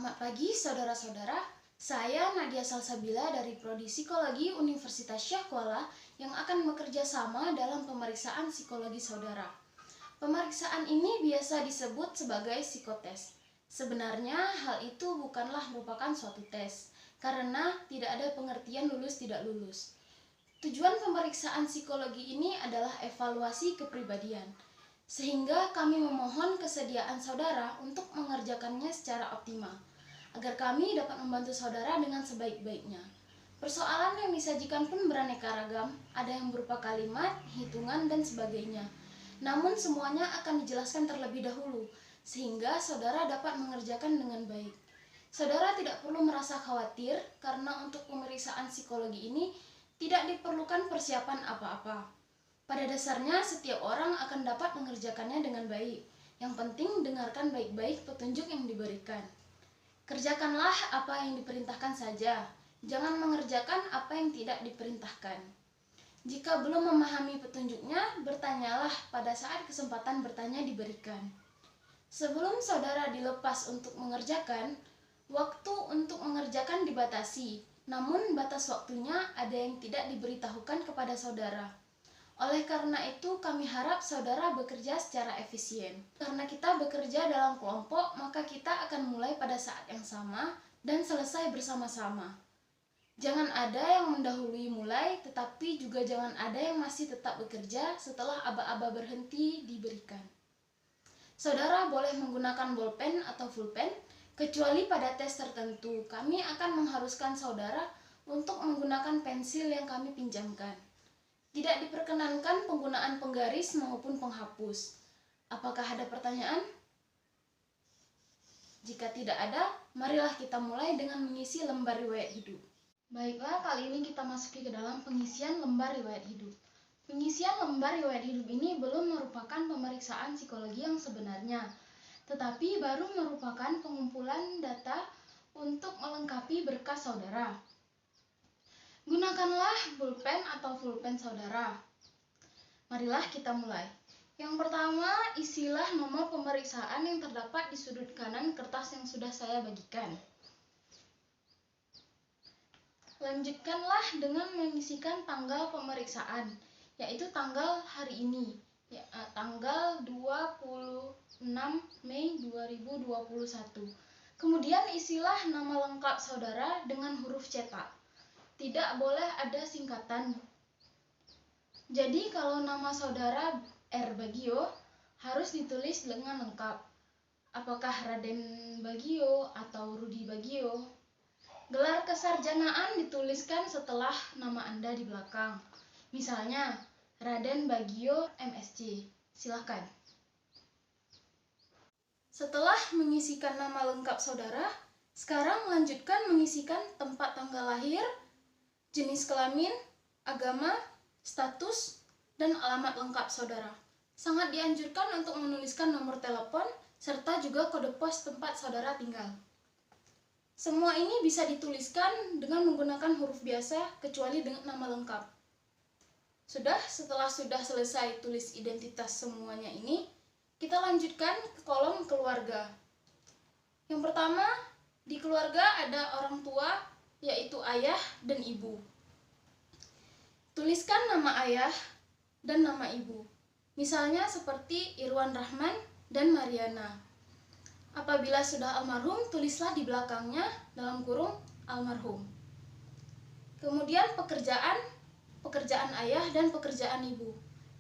Selamat pagi saudara-saudara, saya Nadia Salsabila dari Prodi Psikologi Universitas Syah Kuala yang akan bekerja sama dalam pemeriksaan psikologi saudara. Pemeriksaan ini biasa disebut sebagai psikotes. Sebenarnya hal itu bukanlah merupakan suatu tes, karena tidak ada pengertian lulus tidak lulus. Tujuan pemeriksaan psikologi ini adalah evaluasi kepribadian, sehingga kami memohon kesediaan saudara untuk mengerjakannya secara optimal, agar kami dapat membantu saudara dengan sebaik-baiknya. Persoalan yang disajikan pun beraneka ragam, ada yang berupa kalimat, hitungan, dan sebagainya. Namun semuanya akan dijelaskan terlebih dahulu, sehingga saudara dapat mengerjakan dengan baik. Saudara tidak perlu merasa khawatir, karena untuk pemeriksaan psikologi ini tidak diperlukan persiapan apa-apa. Pada dasarnya, setiap orang akan dapat mengerjakannya dengan baik. Yang penting, dengarkan baik-baik petunjuk yang diberikan. Kerjakanlah apa yang diperintahkan saja. Jangan mengerjakan apa yang tidak diperintahkan. Jika belum memahami petunjuknya, bertanyalah pada saat kesempatan bertanya diberikan. Sebelum saudara dilepas untuk mengerjakan, waktu untuk mengerjakan dibatasi. Namun, batas waktunya ada yang tidak diberitahukan kepada saudara. Oleh karena itu, kami harap saudara bekerja secara efisien. Karena kita bekerja dalam kelompok, maka kita akan mulai pada saat yang sama dan selesai bersama-sama. Jangan ada yang mendahului mulai, tetapi juga jangan ada yang masih tetap bekerja setelah aba-aba berhenti diberikan. Saudara boleh menggunakan bolpen atau pulpen, kecuali pada tes tertentu. Kami akan mengharuskan saudara untuk menggunakan pensil yang kami pinjamkan. Tidak diperkenankan penggunaan penggaris maupun penghapus. Apakah ada pertanyaan? Jika tidak ada, marilah kita mulai dengan mengisi lembar riwayat hidup. Baiklah, kali ini kita masuki ke dalam pengisian lembar riwayat hidup. Pengisian lembar riwayat hidup ini belum merupakan pemeriksaan psikologi yang sebenarnya, tetapi baru merupakan pengumpulan data untuk melengkapi berkas saudara. Gunakanlah pulpen atau pulpen saudara. Marilah kita mulai. Yang pertama, isilah nomor pemeriksaan yang terdapat di sudut kanan kertas yang sudah saya bagikan. Lanjutkanlah dengan mengisikan tanggal pemeriksaan, yaitu tanggal hari ini, tanggal 26 Mei 2021. Kemudian isilah nama lengkap saudara dengan huruf cetak. Tidak boleh ada singkatan. Jadi kalau nama saudara R. Bagio harus ditulis dengan lengkap. Apakah Raden Bagio atau Rudi Bagio? Gelar kesarjanaan dituliskan setelah nama Anda di belakang. Misalnya Raden Bagio MSc. Silakan. Setelah mengisikan nama lengkap saudara, sekarang lanjutkan mengisikan tempat tanggal lahir, jenis kelamin, agama, status, dan alamat lengkap saudara. Sangat dianjurkan untuk menuliskan nomor telepon serta juga kode pos tempat saudara tinggal. Semua ini bisa dituliskan dengan menggunakan huruf biasa kecuali dengan nama lengkap. Setelah selesai tulis identitas semuanya ini, kita lanjutkan ke kolom keluarga. Yang pertama, di keluarga ada orang tua, yaitu ayah dan ibu. Tuliskan nama ayah dan nama ibu. Misalnya seperti Irwan Rahman dan Mariana. Apabila sudah almarhum, tulislah di belakangnya dalam kurung almarhum. Kemudian pekerjaan ayah dan pekerjaan ibu.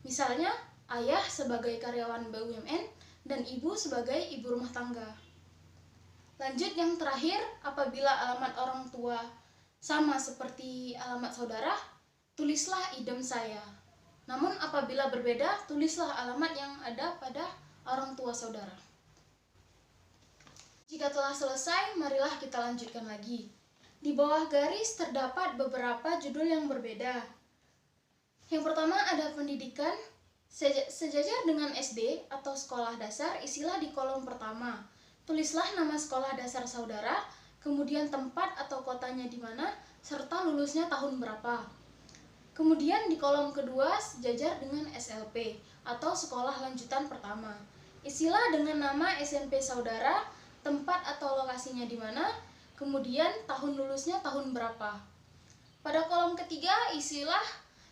Misalnya ayah sebagai karyawan BUMN dan ibu sebagai ibu rumah tangga. Lanjut yang terakhir, apabila alamat orang tua sama seperti alamat saudara, tulislah idem saya. Namun apabila berbeda, tulislah alamat yang ada pada orang tua saudara. Jika telah selesai, marilah kita lanjutkan lagi. Di bawah garis terdapat beberapa judul yang berbeda. Yang pertama ada pendidikan. Sejajar dengan SD atau sekolah dasar, isilah di kolom pertama. Tulislah nama sekolah dasar saudara, kemudian tempat atau kotanya di mana, serta lulusnya tahun berapa. Kemudian di kolom kedua sejajar dengan SLP atau sekolah lanjutan pertama. Isilah dengan nama SMP saudara, tempat atau lokasinya di mana, kemudian tahun lulusnya tahun berapa. Pada kolom ketiga isilah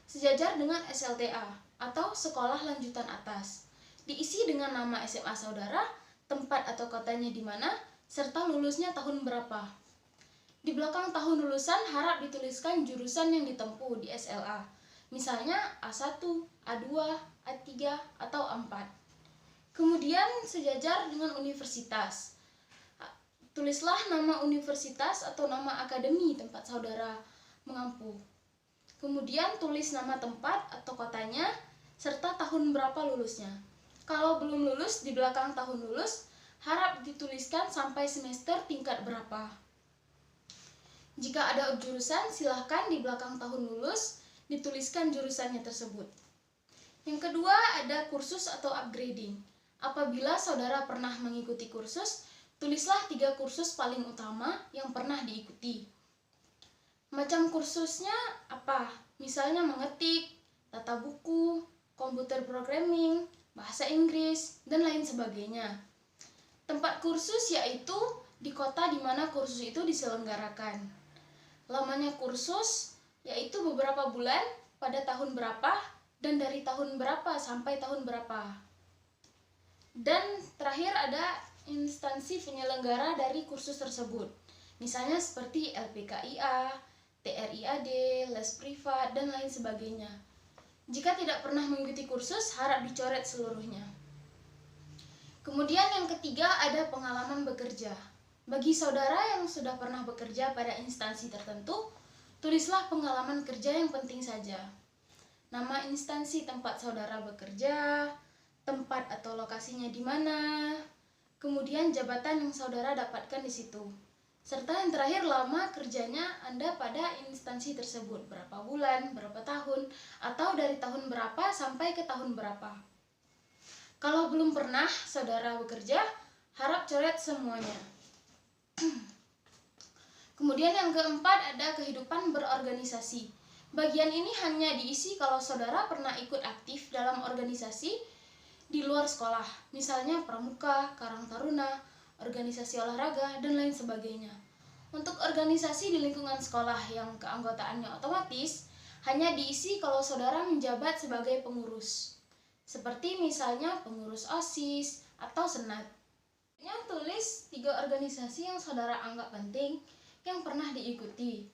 sejajar dengan SLTA atau sekolah lanjutan atas. Diisi dengan nama SMA saudara, tempat atau kotanya di mana, serta lulusnya tahun berapa. Di belakang tahun lulusan harap dituliskan jurusan yang ditempuh di SLA. Misalnya A1, A2, A3, atau A4. Kemudian sejajar dengan universitas. Tulislah nama universitas atau nama akademi tempat saudara mengampu. Kemudian tulis nama tempat atau kotanya serta tahun berapa lulusnya. Kalau belum lulus, di belakang tahun lulus harap dituliskan sampai semester tingkat berapa. Jika ada jurusan, silahkan di belakang tahun lulus dituliskan jurusannya tersebut. Yang kedua ada kursus atau upgrading. Apabila saudara pernah mengikuti kursus, tulislah 3 kursus paling utama yang pernah diikuti. Macam kursusnya apa? Misalnya mengetik, tata buku, komputer programming, bahasa Inggris, dan lain sebagainya. Tempat kursus yaitu di kota di mana kursus itu diselenggarakan. Lamanya kursus yaitu beberapa bulan, pada tahun berapa, dan dari tahun berapa sampai tahun berapa. Dan terakhir ada instansi penyelenggara dari kursus tersebut. Misalnya seperti LPKIA, TRIAD, les privat, dan lain sebagainya. Jika tidak pernah mengikuti kursus, harap dicoret seluruhnya. Kemudian yang ketiga ada pengalaman bekerja. Bagi saudara yang sudah pernah bekerja pada instansi tertentu, tulislah pengalaman kerja yang penting saja. Nama instansi tempat saudara bekerja, tempat atau lokasinya di mana, kemudian jabatan yang saudara dapatkan di situ. Serta yang terakhir lama kerjanya Anda pada instansi tersebut, berapa bulan, berapa tahun, atau dari tahun berapa sampai ke tahun berapa. Kalau belum pernah saudara bekerja, harap coret semuanya. Kemudian yang keempat ada kehidupan berorganisasi. Bagian ini hanya diisi kalau saudara pernah ikut aktif dalam organisasi di luar sekolah, misalnya pramuka, karang taruna, organisasi olahraga, dan lain sebagainya. Untuk organisasi di lingkungan sekolah yang keanggotaannya otomatis, hanya diisi kalau saudara menjabat sebagai pengurus. Seperti misalnya pengurus OSIS atau Senat. Tulis 3 organisasi yang saudara anggap penting yang pernah diikuti.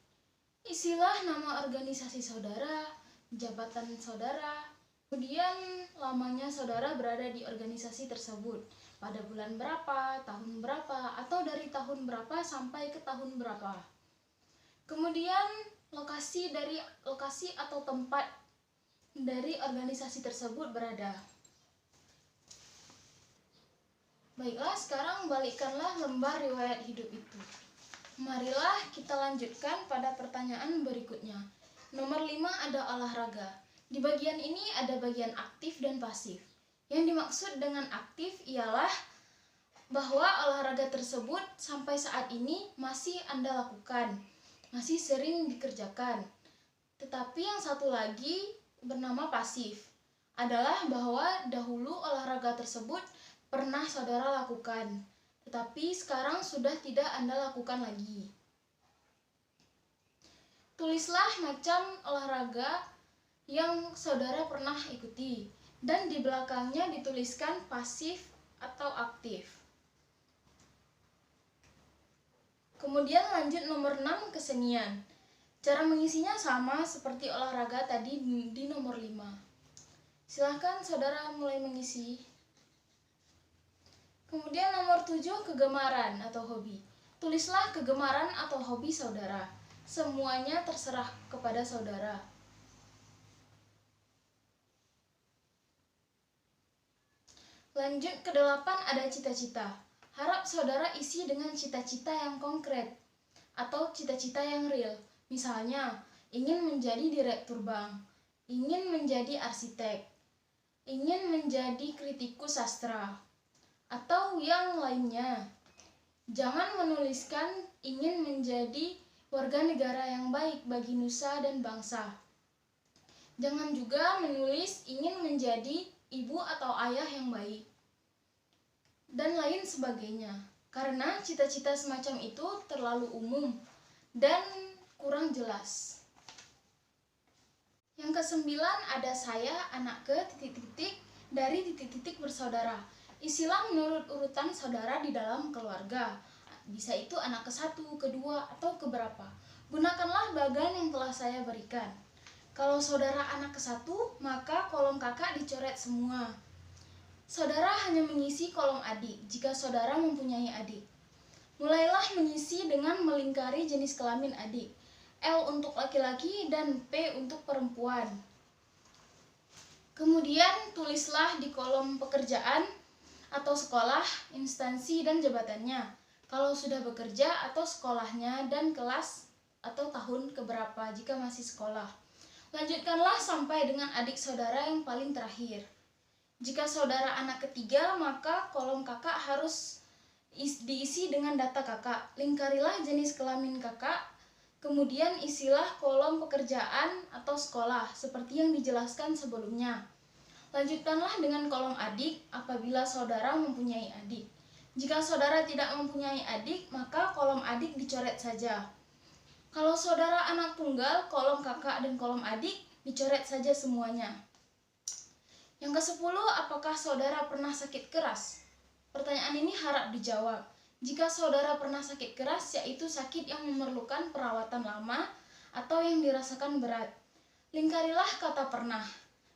Isilah nama organisasi saudara, jabatan saudara, kemudian lamanya saudara berada di organisasi tersebut, pada bulan berapa, tahun berapa, atau dari tahun berapa sampai ke tahun berapa. Kemudian lokasi atau tempat dari organisasi tersebut berada. Baiklah, sekarang balikkanlah lembar riwayat hidup itu. Marilah kita lanjutkan pada pertanyaan berikutnya. Nomor 5 ada olahraga. Di bagian ini ada bagian aktif dan pasif. Yang dimaksud dengan aktif ialah bahwa olahraga tersebut sampai saat ini masih Anda lakukan, masih sering dikerjakan. Tetapi yang satu lagi bernama pasif adalah bahwa dahulu olahraga tersebut pernah saudara lakukan, tetapi sekarang sudah tidak Anda lakukan lagi. Tulislah macam olahraga yang saudara pernah ikuti, dan di belakangnya dituliskan pasif atau aktif. Kemudian lanjut nomor 6, kesenian. Cara mengisinya sama seperti olahraga tadi di nomor 5. Silahkan saudara mulai mengisi. Kemudian nomor 7, kegemaran atau hobi. Tulislah kegemaran atau hobi saudara. Semuanya terserah kepada saudara. Lanjut ke 8, ada cita-cita. Harap saudara isi dengan cita-cita yang konkret atau cita-cita yang real. Misalnya, ingin menjadi direktur bank, ingin menjadi arsitek, ingin menjadi kritikus sastra, atau yang lainnya. Jangan menuliskan ingin menjadi warga negara yang baik bagi nusa dan bangsa. Jangan juga menulis ingin menjadi ibu atau ayah yang baik, dan lain sebagainya. karena cita-cita semacam itu terlalu umum dan kurang jelas. Yang kesembilan, ada saya, anak ke titik-titik dari titik-titik bersaudara. Isilah menurut urutan saudara di dalam keluarga. Bisa itu anak ke-1, kedua, atau keberapa. Gunakanlah bagan yang telah saya berikan. Kalau saudara anak ke-1, maka kolom kakak dicoret semua. Saudara hanya mengisi kolom adik jika saudara mempunyai adik. Mulailah mengisi dengan melingkari jenis kelamin adik. L untuk laki-laki dan P untuk perempuan. Kemudian tulislah di kolom pekerjaan atau sekolah, instansi dan jabatannya. Kalau sudah bekerja atau sekolahnya dan kelas atau tahun keberapa jika masih sekolah. Lanjutkanlah sampai dengan adik saudara yang paling terakhir. Jika saudara anak ketiga, maka kolom kakak harus diisi dengan data kakak. Lingkarilah jenis kelamin kakak. Kemudian isilah kolom pekerjaan atau sekolah seperti yang dijelaskan sebelumnya. Lanjutkanlah dengan kolom adik apabila saudara mempunyai adik. Jika saudara tidak mempunyai adik, maka kolom adik dicoret saja. Kalau saudara anak tunggal, kolom kakak dan kolom adik dicoret saja semuanya. Yang ke-10, apakah saudara pernah sakit keras? Pertanyaan ini harap dijawab. Jika saudara pernah sakit keras, yaitu sakit yang memerlukan perawatan lama atau yang dirasakan berat, lingkarilah kata pernah.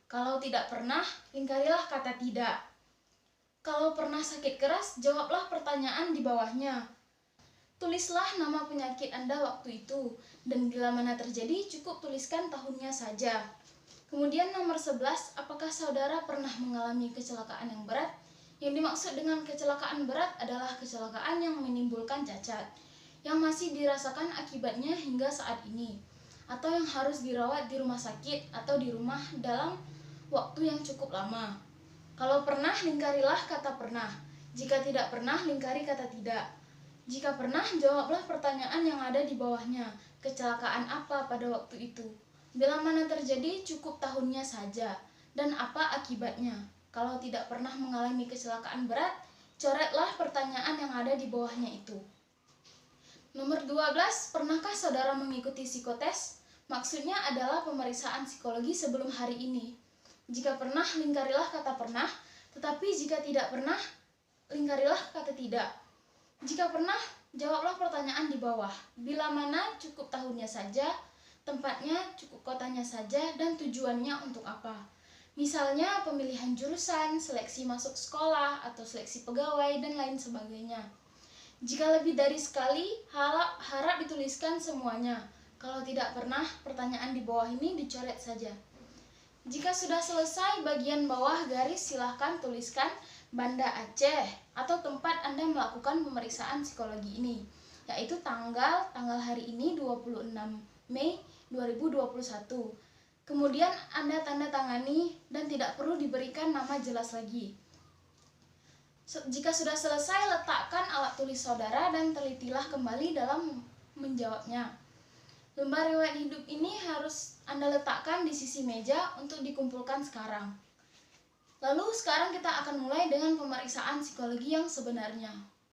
Kalau tidak pernah, lingkarilah kata tidak. Kalau pernah sakit keras, jawablah pertanyaan di bawahnya. Tulislah nama penyakit Anda waktu itu, dan bila mana terjadi, cukup tuliskan tahunnya saja. Kemudian nomor 11, apakah saudara pernah mengalami kecelakaan yang berat? Yang dimaksud dengan kecelakaan berat adalah kecelakaan yang menimbulkan cacat, yang masih dirasakan akibatnya hingga saat ini, atau yang harus dirawat di rumah sakit atau di rumah dalam waktu yang cukup lama. Kalau pernah, lingkarilah kata pernah. Jika tidak pernah, lingkari kata tidak. Jika pernah, jawablah pertanyaan yang ada di bawahnya. Kecelakaan apa pada waktu itu? Bila mana terjadi, cukup tahunnya saja. Dan apa akibatnya? Kalau tidak pernah mengalami kecelakaan berat, coretlah pertanyaan yang ada di bawahnya itu. Nomor 12, pernahkah saudara mengikuti psikotes? Maksudnya adalah pemeriksaan psikologi sebelum hari ini. Jika pernah, lingkarilah kata pernah, tetapi jika tidak pernah, lingkarilah kata tidak. Jika pernah, jawablah pertanyaan di bawah. Bila mana, cukup tahunnya saja, tempatnya, cukup kotanya saja, dan tujuannya untuk apa. Misalnya pemilihan jurusan, seleksi masuk sekolah, atau seleksi pegawai, dan lain sebagainya. Jika lebih dari sekali, harap dituliskan semuanya. Kalau tidak pernah, pertanyaan di bawah ini dicoret saja. Jika sudah selesai bagian bawah garis, silahkan tuliskan Banda Aceh atau tempat Anda melakukan pemeriksaan psikologi ini, yaitu tanggal hari ini 26 Mei 2021. Kemudian Anda tanda tangani dan tidak perlu diberikan nama jelas lagi. Jika sudah selesai, letakkan alat tulis saudara dan telitilah kembali dalam menjawabnya. Lembar riwayat hidup ini harus Anda letakkan di sisi meja untuk dikumpulkan sekarang. Lalu sekarang kita akan mulai dengan pemeriksaan psikologi yang sebenarnya.